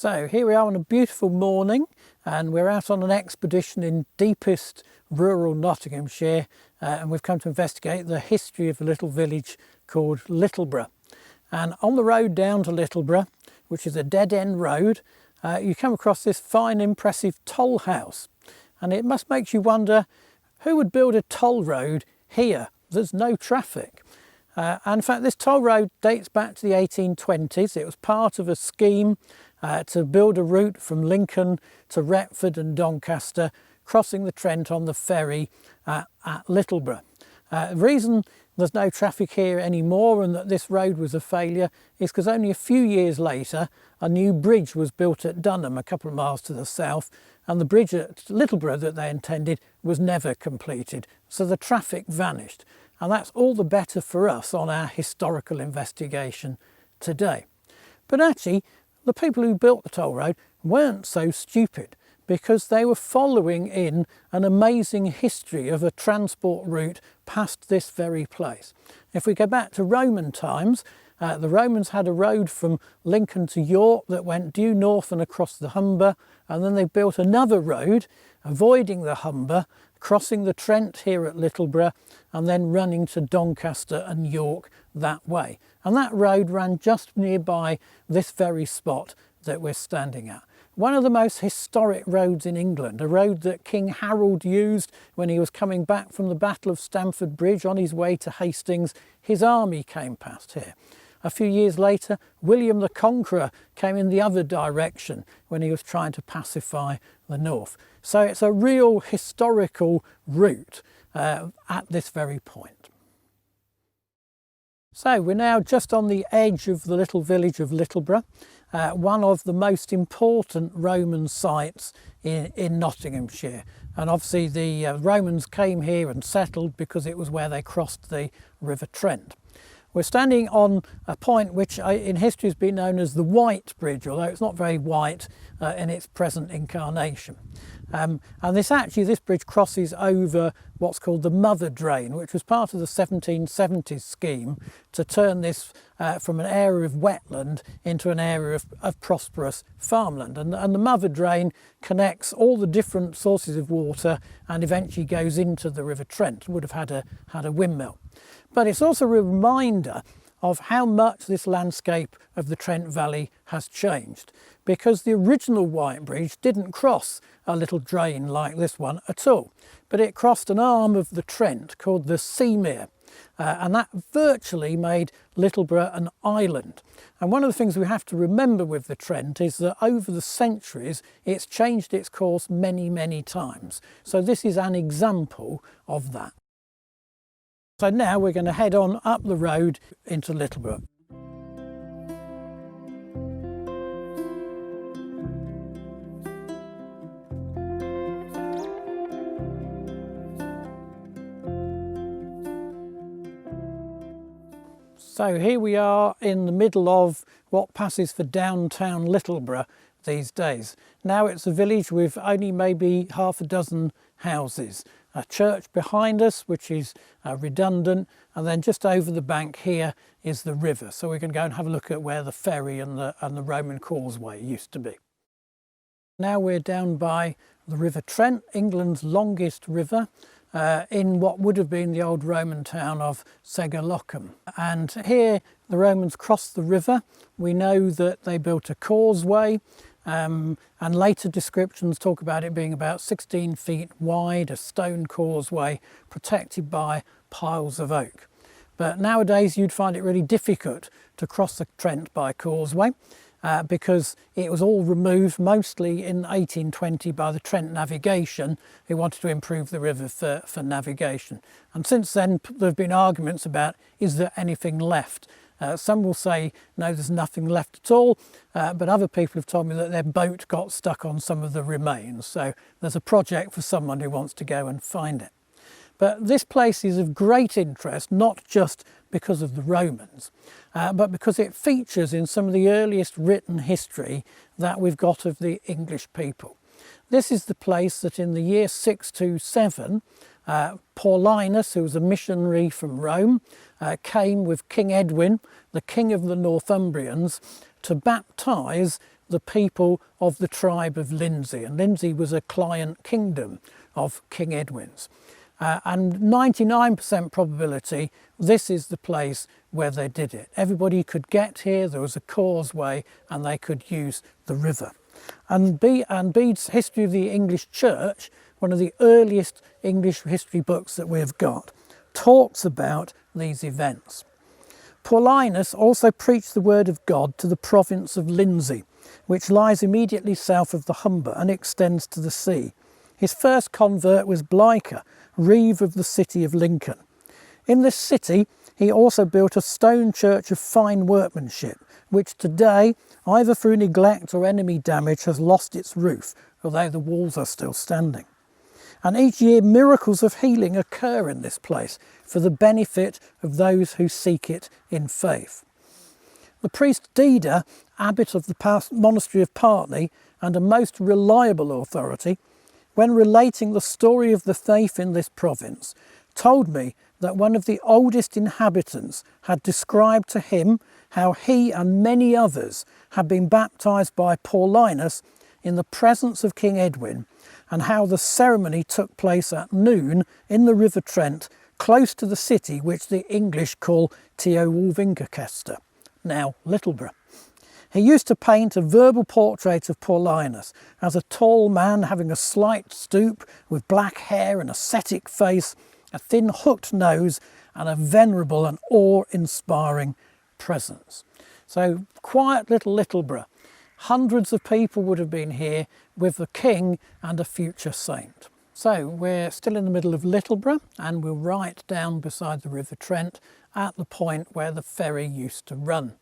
So here we are on a beautiful morning and we're out on an expedition in deepest rural Nottinghamshire and we've come to investigate the history of a little village called Littleborough. And on the road down to Littleborough, which is a dead-end road, you come across this fine impressive toll house, and it must make you wonder who would build a toll road here. There's no traffic. And in fact this toll road dates back to the 1820s. It was part of a scheme to build a route from Lincoln to Retford and Doncaster, crossing the Trent on the ferry at Littleborough. The reason there's no traffic here anymore and that this road was a failure is because only a few years later a new bridge was built at Dunham, a couple of miles to the south, and the bridge at Littleborough that they intended was never completed, so the traffic vanished. And that's all the better for us on our historical investigation today. But actually, the people who built the toll road weren't so stupid, because they were following in an amazing history of a transport route past this very place. If we go back to Roman times, the Romans had a road from Lincoln to York that went due north and across the Humber, and then they built another road avoiding the Humber, crossing the Trent here at Littleborough, and then running to Doncaster and York that way. And that road ran just nearby this very spot that we're standing at. One of the most historic roads in England, a road that King Harold used when he was coming back from the Battle of Stamford Bridge on his way to Hastings. His army came past here. A few years later, William the Conqueror came in the other direction when he was trying to pacify the north. So it's a real historical route at this very point. So we're now just on the edge of the little village of Littleborough, one of the most important Roman sites in Nottinghamshire. And obviously the Romans came here and settled because it was where they crossed the River Trent. We're standing on a point which in history has been known as the White Bridge, although it's not very white in its present incarnation. And this bridge crosses over what's called the Mother Drain, which was part of the 1770s scheme to turn this from an area of wetland into an area of prosperous farmland. And the Mother Drain connects all the different sources of water and eventually goes into the River Trent. Would have had a windmill. But it's also a reminder of how much this landscape of the Trent Valley has changed, because the original White Bridge didn't cross a little drain like this one at all, but it crossed an arm of the Trent called the Seamere, and that virtually made Littleborough an island. And one of the things we have to remember with the Trent is that over the centuries it's changed its course many, many times. So this is an example of that. So now we're going to head on up the road into Littleborough. So here we are in the middle of what passes for downtown Littleborough these days. Now it's a village with only maybe half a dozen houses. A church behind us, which is redundant, and then just over the bank here is the river. So we're going to go and have a look at where the ferry and the Roman causeway used to be. Now we're down by the River Trent, England's longest river, in what would have been the old Roman town of Segorlocum. And here the Romans crossed the river. We know that they built a causeway, and later descriptions talk about it being about 16 feet wide, a stone causeway protected by piles of oak. But nowadays you'd find it really difficult to cross the Trent by causeway because it was all removed mostly in 1820 by the Trent Navigation, who wanted to improve the river for navigation. And since then there have been arguments about, is there anything left? Some will say, no, there's nothing left at all, but other people have told me that their boat got stuck on some of the remains. So there's a project for someone who wants to go and find it. But this place is of great interest, not just because of the Romans, but because it features in some of the earliest written history that we've got of the English people. This is the place that in the year 627, Paulinus, who was a missionary from Rome, came with King Edwin, the king of the Northumbrians, to baptise the people of the tribe of Lindsey, and Lindsey was a client kingdom of King Edwin's. And 99% probability this is the place where they did it. Everybody could get here, there was a causeway, and they could use the river. And Bede's History of the English Church, one of the earliest English history books that we have got, talks about these events. Paulinus also preached the word of God to the province of Lindsey, which lies immediately south of the Humber and extends to the sea. His first convert was Blyker, reeve of the city of Lincoln. In this city, he also built a stone church of fine workmanship, which today, either through neglect or enemy damage, has lost its roof, although the walls are still standing. And each year miracles of healing occur in this place for the benefit of those who seek it in faith. The priest Deda, abbot of the monastery of Partney and a most reliable authority, when relating the story of the faith in this province, told me that one of the oldest inhabitants had described to him how he and many others had been baptised by Paulinus in the presence of King Edwin, and how the ceremony took place at noon in the River Trent, close to the city which the English call Teowulvingerkester, now Littleborough. He used to paint a verbal portrait of Paulinus as a tall man having a slight stoop, with black hair and ascetic face, a thin hooked nose, and a venerable and awe-inspiring presence. So quiet little Littleborough. Hundreds of people would have been here with the king and a future saint. So we're still in the middle of Littleborough, and we're right down beside the River Trent at the point where the ferry used to run.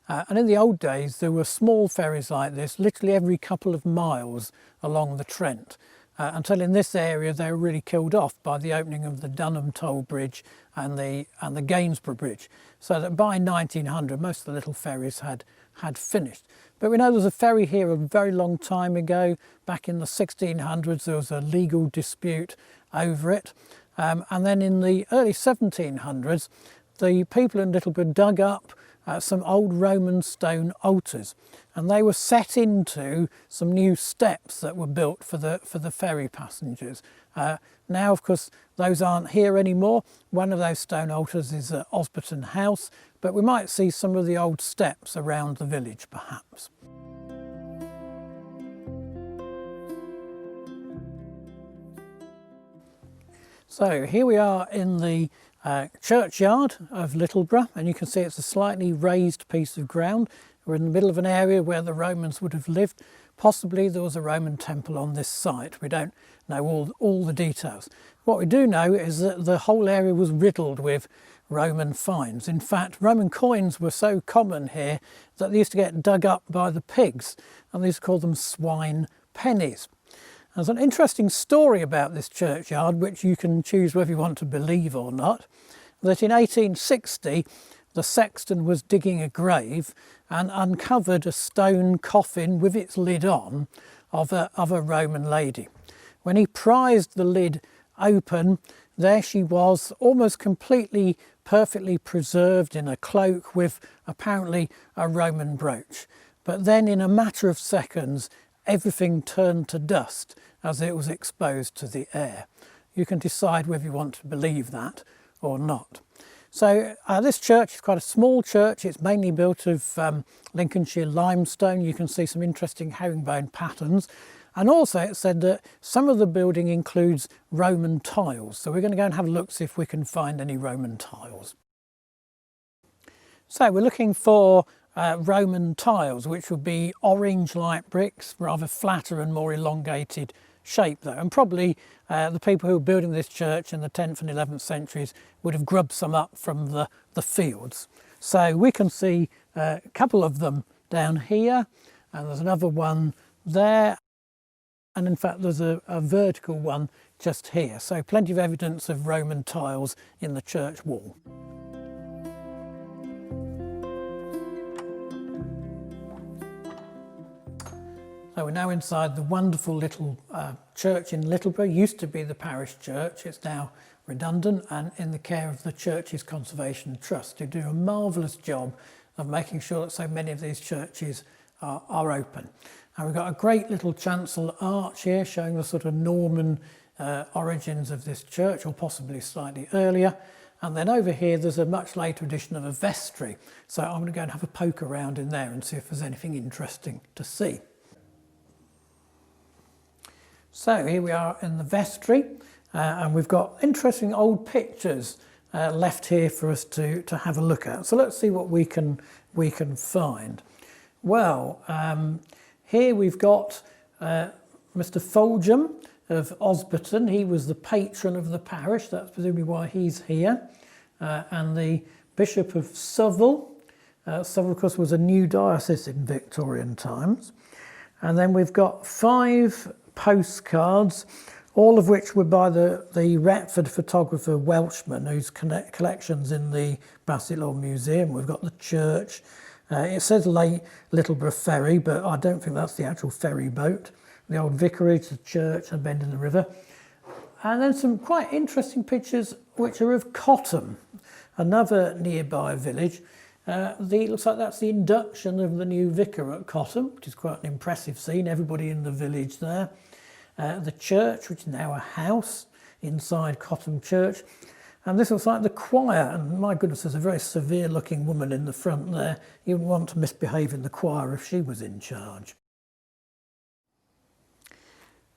And in the old days there were small ferries like this literally every couple of miles along the Trent, until in this area they were really killed off by the opening of the Dunham Toll Bridge and the Gainsborough Bridge, so that by 1900 most of the little ferries had finished. But we know there was a ferry here a very long time ago. Back in the 1600s there was a legal dispute over it, and then in the early 1700s the people in Littleborough dug up some old Roman stone altars, and they were set into some new steps that were built for the ferry passengers. Now, of course, those aren't here anymore. One of those stone altars is at Osberton House, but we might see some of the old steps around the village, perhaps. So here we are in the churchyard of Littleborough, and you can see it's a slightly raised piece of ground. We're in the middle of an area where the Romans would have lived. Possibly there was a Roman temple on this site. We don't know all the details. What we do know is that the whole area was riddled with Roman finds. In fact, Roman coins were so common here that they used to get dug up by the pigs, and they used to call them swine pennies. There's an interesting story about this churchyard, which you can choose whether you want to believe or not, that in 1860 the sexton was digging a grave and uncovered a stone coffin with its lid on of a Roman lady. When he prized the lid open, there she was, almost completely perfectly preserved in a cloak with apparently a Roman brooch. But then in a matter of seconds everything turned to dust as it was exposed to the air. You can decide whether you want to believe that or not. So this church is quite a small church. It's mainly built of Lincolnshire limestone. You can see some interesting herringbone patterns. And also it said that some of the building includes Roman tiles. So we're going to go and have a look, see if we can find any Roman tiles. So we're looking for Roman tiles, which would be orange light bricks, rather flatter and more elongated shape though, and probably the people who were building this church in the 10th and 11th centuries would have grubbed some up from the fields. So we can see a couple of them down here, and there's another one there, and in fact there's a vertical one just here. So plenty of evidence of Roman tiles in the church wall. So we're now inside the wonderful little church in Littleborough. Used to be the parish church. It's now redundant and in the care of the Churches Conservation Trust, who do a marvellous job of making sure that so many of these churches are open. And we've got a great little chancel arch here showing the sort of Norman origins of this church, or possibly slightly earlier. And then over here there's a much later edition of a vestry. So I'm going to go and have a poke around in there and see if there's anything interesting to see. So here we are in the vestry, and we've got interesting old pictures left here for us to have a look at. So let's see what we can find. Well, here we've got Mr. Fulgham of Osberton. He was the patron of the parish, that's presumably why he's here. And the Bishop of Southwell. Southwell, of course, was a new diocese in Victorian times. And then we've got 5 postcards, all of which were by the Retford photographer Welshman, whose collection's in the Bassetlaw Museum. We've got the church. It says Littleborough Ferry, but I don't think that's the actual ferry boat. The old vicarage, the church, and bend in the river. And then some quite interesting pictures which are of Cottam, another nearby village. Looks like that's the induction of the new vicar at Cottam, which is quite an impressive scene, everybody in the village there. The church, which is now a house inside Cottam Church. And this looks like the choir, and my goodness, there's a very severe looking woman in the front there. You wouldn't want to misbehave in the choir if she was in charge.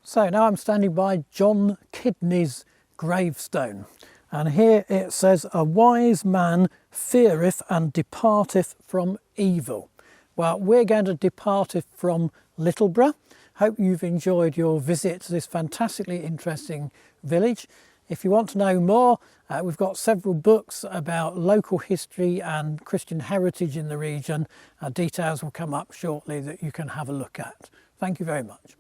So now I'm standing by John Kidney's gravestone, and here it says, "A wise man feareth and departeth from evil." Well, we're going to depart from Littleborough. Hope you've enjoyed your visit to this fantastically interesting village. If you want to know more, we've got several books about local history and Christian heritage in the region. Details will come up shortly that you can have a look at. Thank you very much.